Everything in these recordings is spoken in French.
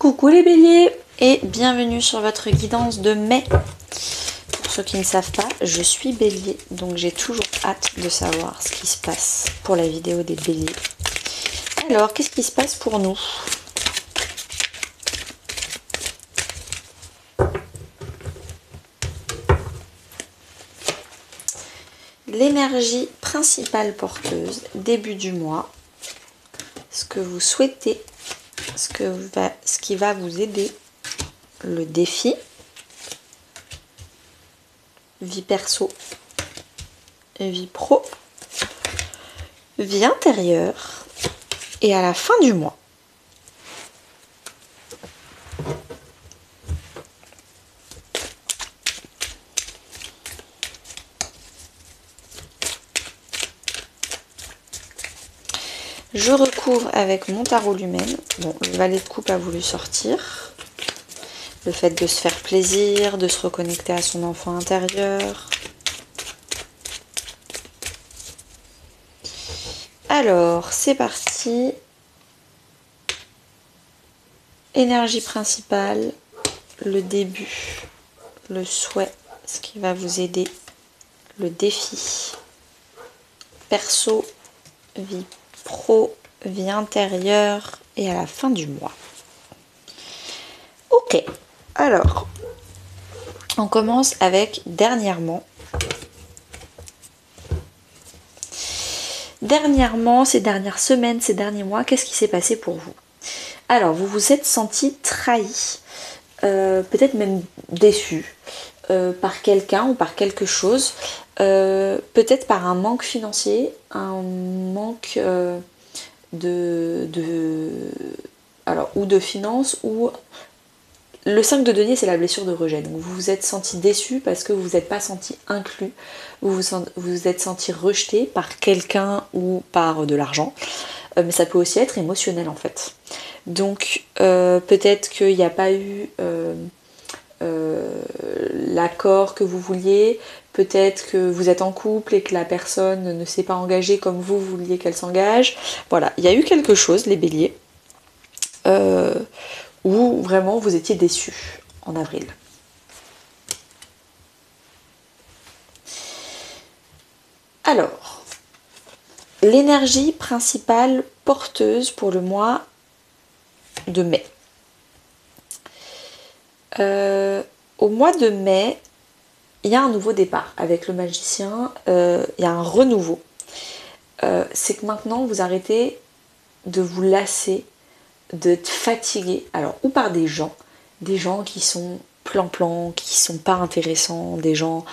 Coucou les béliers et bienvenue sur votre guidance de mai. Pour ceux qui ne savent pas, je suis bélier, donc j'ai toujours hâte de savoir ce qui se passe pour la vidéo des béliers. Alors, qu'est-ce qui se passe pour nous ? L'énergie principale porteuse, début du mois, ce que vous souhaitez, ce qui va vous aider, le défi, vie perso, vie pro, vie intérieure et à la fin du mois. Je recouvre avec mon tarot lumen. Bon, le valet de coupe a voulu sortir. Le fait de se faire plaisir, de se reconnecter à son enfant intérieur. Alors, c'est parti. Énergie principale, le début, le souhait, ce qui va vous aider, le défi, perso, vie pro, vie intérieure et à la fin du mois. Ok, alors, on commence avec dernièrement. Dernièrement, ces dernières semaines, ces derniers mois, qu'est-ce qui s'est passé pour vous ? Alors, vous vous êtes senti trahi, peut-être même déçu par quelqu'un ou par quelque chose, peut-être par un manque financier, un manque ou de finances, ou le 5 de denier, c'est la blessure de rejet. Donc vous vous êtes senti déçu parce que vous vous êtes pas senti inclus, vous vous êtes senti rejeté par quelqu'un ou par de l'argent, mais ça peut aussi être émotionnel en fait. Donc peut-être qu'il n'y a pas eu l'accord que vous vouliez, peut-être que vous êtes en couple et que la personne ne s'est pas engagée comme vous vouliez qu'elle s'engage. Voilà, il y a eu quelque chose, les béliers, où vraiment vous étiez déçus en avril. Alors, l'énergie principale porteuse pour le mois de mai. Au mois de mai, il y a un nouveau départ avec le magicien, il y a un renouveau. C'est que maintenant vous arrêtez de vous lasser, d'être fatigué, alors ou par des gens qui sont plan-plan, qui sont pas intéressants, des gens,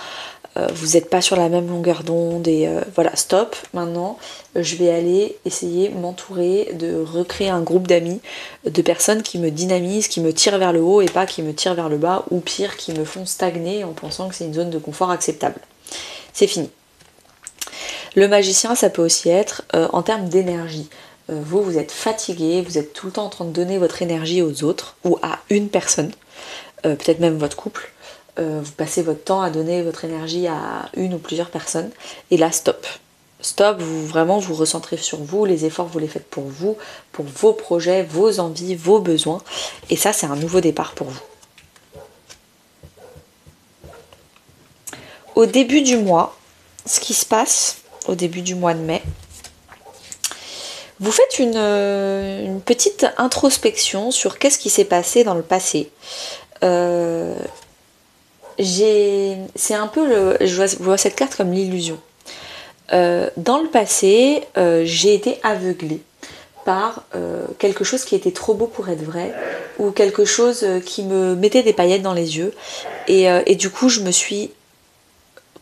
vous n'êtes pas sur la même longueur d'onde et voilà, stop, maintenant je vais aller essayer m'entourer, de recréer un groupe d'amis, de personnes qui me dynamisent, qui me tirent vers le haut et pas qui me tirent vers le bas, ou pire, qui me font stagner en pensant que c'est une zone de confort acceptable. C'est fini. Le magicien, ça peut aussi être en termes d'énergie. Vous êtes fatigué, vous êtes tout le temps en train de donner votre énergie aux autres ou à une personne, peut-être même votre couple. Vous passez votre temps à donner votre énergie à une ou plusieurs personnes, et là stop, vous vraiment vous recentrez sur vous, les efforts vous les faites pour vous, pour vos projets, vos envies, vos besoins, et ça c'est un nouveau départ pour vous. Au début du mois, ce qui se passe au début du mois de mai, vous faites une petite introspection sur qu'est-ce qui s'est passé dans le passé. C'est un peu je vois cette carte comme l'illusion. Dans le passé, j'ai été aveuglée par quelque chose qui était trop beau pour être vrai, ou quelque chose qui me mettait des paillettes dans les yeux, et du coup je me suis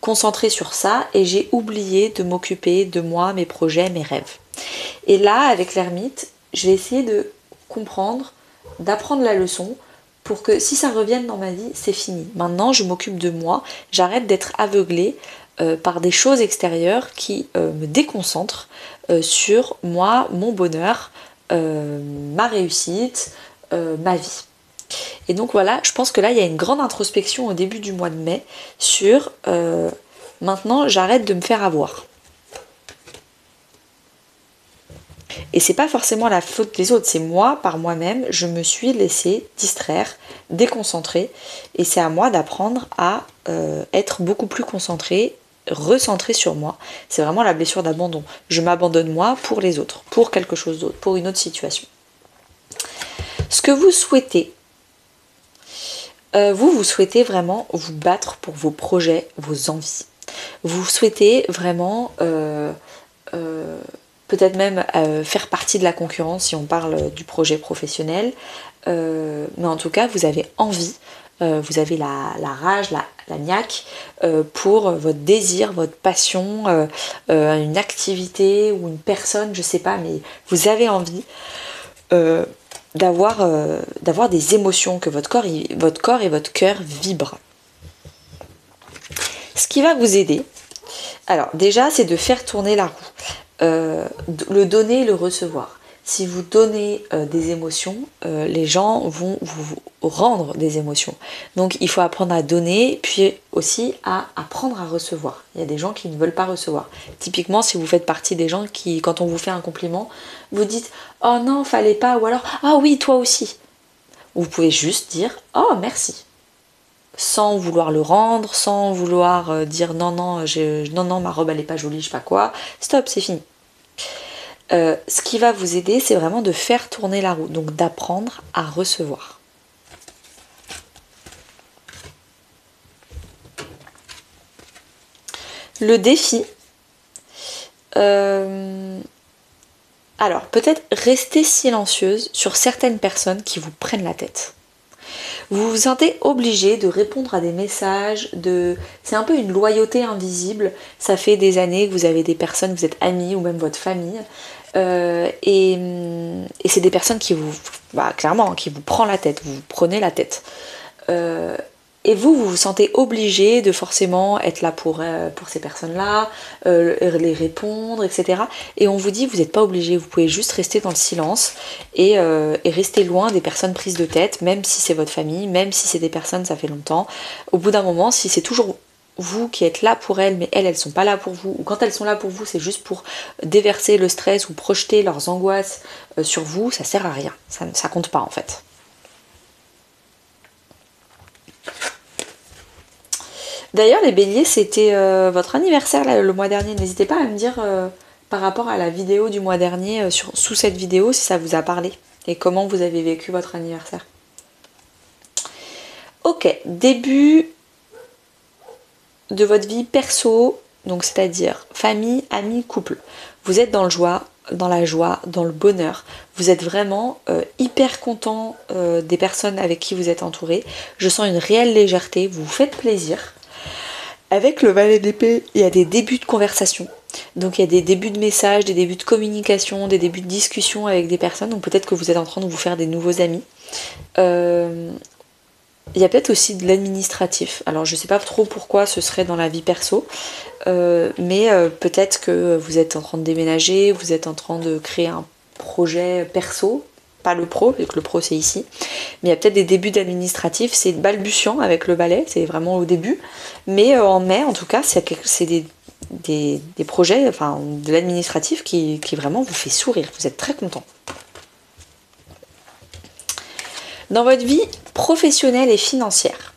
concentrée sur ça et j'ai oublié de m'occuper de moi, mes projets, mes rêves. Et là, avec l'ermite, je vais essayer de comprendre, d'apprendre la leçon, pour que si ça revienne dans ma vie, c'est fini. Maintenant, je m'occupe de moi, j'arrête d'être aveuglée par des choses extérieures qui me déconcentrent sur moi, mon bonheur, ma réussite, ma vie. Et donc voilà, je pense que là, il y a une grande introspection au début du mois de mai sur maintenant, j'arrête de me faire avoir. Et c'est pas forcément la faute des autres, c'est moi, par moi-même, je me suis laissée distraire, déconcentrer, et c'est à moi d'apprendre à être beaucoup plus concentrée, recentrée sur moi. C'est vraiment la blessure d'abandon. Je m'abandonne moi pour les autres, pour quelque chose d'autre, pour une autre situation. Ce que vous souhaitez, vous souhaitez vraiment vous battre pour vos projets, vos envies. Vous souhaitez vraiment peut-être même faire partie de la concurrence si on parle du projet professionnel. Mais en tout cas, vous avez envie, vous avez la rage, la niaque pour votre désir, votre passion, une activité ou une personne, je sais pas, mais vous avez envie d'avoir des émotions, que votre corps et votre cœur vibrent. Ce qui va vous aider, alors déjà, c'est de faire tourner la roue. Le donner et le recevoir. Si vous donnez des émotions, les gens vont vous rendre des émotions. Donc il faut apprendre à donner, puis aussi à apprendre à recevoir. Il y a des gens qui ne veulent pas recevoir. Typiquement, si vous faites partie des gens qui, quand on vous fait un compliment, vous dites « Oh non, fallait pas » ou alors « Ah oui, toi aussi ». Vous pouvez juste dire « Oh, merci ». Sans vouloir le rendre, sans vouloir dire non, ma robe elle est pas jolie, je sais pas quoi. Stop, c'est fini. Ce qui va vous aider, c'est vraiment de faire tourner la roue, donc d'apprendre à recevoir. Le défi, alors peut-être rester silencieuse sur certaines personnes qui vous prennent la tête. Vous vous sentez obligé de répondre à des messages, c'est un peu une loyauté invisible. Ça fait des années que vous avez des personnes, vous êtes amis ou même votre famille, et c'est des personnes qui vous, clairement, qui vous prennent la tête, vous prenez la tête. Et vous vous sentez obligé de forcément être là pour ces personnes-là, les répondre, etc. Et on vous dit, vous n'êtes pas obligé, vous pouvez juste rester dans le silence et rester loin des personnes prises de tête, même si c'est votre famille, même si c'est des personnes, ça fait longtemps. Au bout d'un moment, si c'est toujours vous qui êtes là pour elles, mais elles sont pas là pour vous, ou quand elles sont là pour vous, c'est juste pour déverser le stress ou projeter leurs angoisses sur vous, ça sert à rien, ça compte pas en fait. D'ailleurs, les béliers, c'était votre anniversaire là, le mois dernier. N'hésitez pas à me dire par rapport à la vidéo du mois dernier, sous cette vidéo, si ça vous a parlé et comment vous avez vécu votre anniversaire. Ok, début de votre vie perso, donc c'est-à-dire famille, amis, couple. Vous êtes dans la joie, dans le bonheur. Vous êtes vraiment hyper content des personnes avec qui vous êtes entouré. Je sens une réelle légèreté, vous vous faites plaisir. Avec le valet d'épée, il y a des débuts de conversation. Donc il y a des débuts de messages, des débuts de communication, des débuts de discussion avec des personnes. Donc peut-être que vous êtes en train de vous faire des nouveaux amis. Il y a peut-être aussi de l'administratif. Alors je sais pas trop pourquoi ce serait dans la vie perso. Mais peut-être que vous êtes en train de déménager, vous êtes en train de créer un projet perso. Pas le pro, vu que le pro c'est ici, mais il y a peut-être des débuts d'administratif, c'est balbutiant avec le balai, c'est vraiment au début, mais en mai en tout cas c'est des projets, enfin de l'administratif qui vraiment vous fait sourire, vous êtes très content. Dans votre vie professionnelle et financière,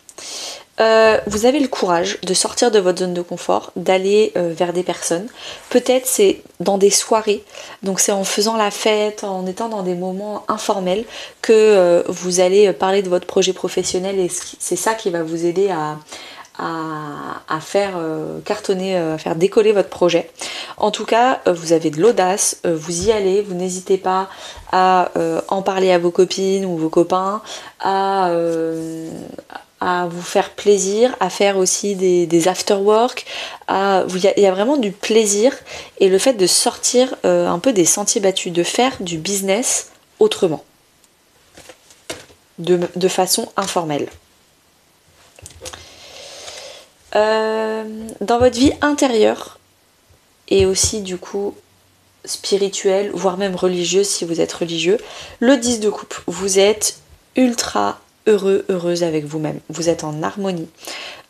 vous avez le courage de sortir de votre zone de confort, d'aller vers des personnes. Peut-être c'est dans des soirées, donc c'est en faisant la fête, en étant dans des moments informels que vous allez parler de votre projet professionnel et c'est ça qui va vous aider à faire cartonner, à faire décoller votre projet. En tout cas, vous avez de l'audace, vous y allez, vous n'hésitez pas à en parler à vos copines ou vos copains, à vous faire plaisir, à faire aussi des after-work. Il y a vraiment du plaisir et le fait de sortir un peu des sentiers battus, de faire du business autrement, de façon informelle. Dans votre vie intérieure et aussi du coup spirituelle, voire même religieuse si vous êtes religieux, le 10 de coupe, vous êtes ultra heureuse avec vous-même, vous êtes en harmonie,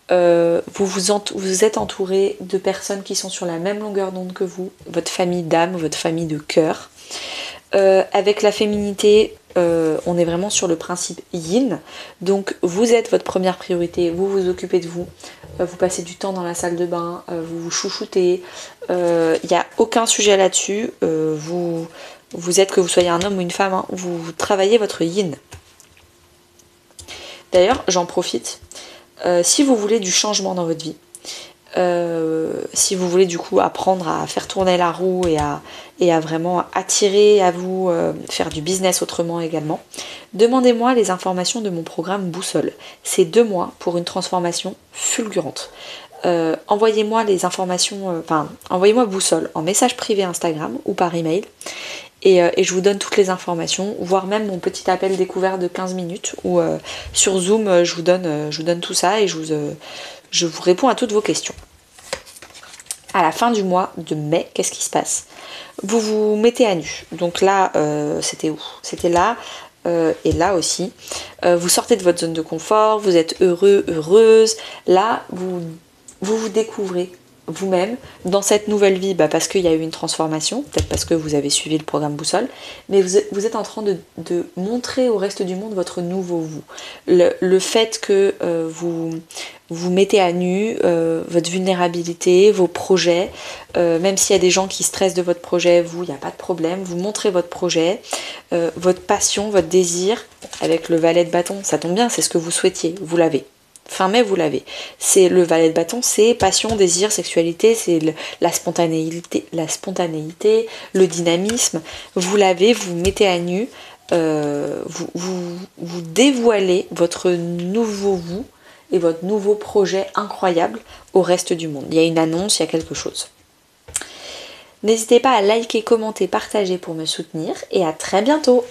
vous êtes entouré de personnes qui sont sur la même longueur d'onde que vous, votre famille d'âme, votre famille de cœur, Avec la féminité, on est vraiment sur le principe yin. Donc vous êtes votre première priorité, vous vous occupez de vous, vous passez du temps dans la salle de bain, vous vous chouchoutez. Il n'y a aucun sujet là-dessus. Vous êtes, que vous soyez un homme ou une femme, hein, vous travaillez votre yin. D'ailleurs, j'en profite. Si vous voulez du changement dans votre vie, si vous voulez du coup apprendre à faire tourner la roue et à vraiment attirer à vous, faire du business autrement également, demandez-moi les informations de mon programme Boussole. C'est 2 mois pour une transformation fulgurante. Envoyez-moi les informations, envoyez-moi Boussole en message privé Instagram ou par email. Et je vous donne toutes les informations, voire même mon petit appel découvert de 15 minutes où sur Zoom je vous donne tout ça et je vous réponds à toutes vos questions. À la fin du mois de mai, qu'est-ce qui se passe? Vous vous mettez à nu. Donc là, c'était où? C'était là et là aussi. Vous sortez de votre zone de confort, vous êtes heureux, heureuse. Là, vous découvrez vous-même dans cette nouvelle vie, parce qu'il y a eu une transformation, peut-être parce que vous avez suivi le programme Boussole, mais vous êtes en train de montrer au reste du monde votre nouveau vous. Le fait que vous mettez à nu votre vulnérabilité, vos projets, même s'il y a des gens qui stressent de votre projet, vous, il n'y a pas de problème, vous montrez votre projet, votre passion, votre désir, avec le valet de bâton, ça tombe bien, c'est ce que vous souhaitiez, vous l'avez. Fin mai, vous l'avez. C'est le valet de bâton, c'est passion, désir, sexualité, c'est la spontanéité, le dynamisme. Vous l'avez, vous mettez à nu, vous dévoilez votre nouveau vous et votre nouveau projet incroyable au reste du monde. Il y a une annonce, il y a quelque chose. N'hésitez pas à liker, commenter, partager pour me soutenir et à très bientôt.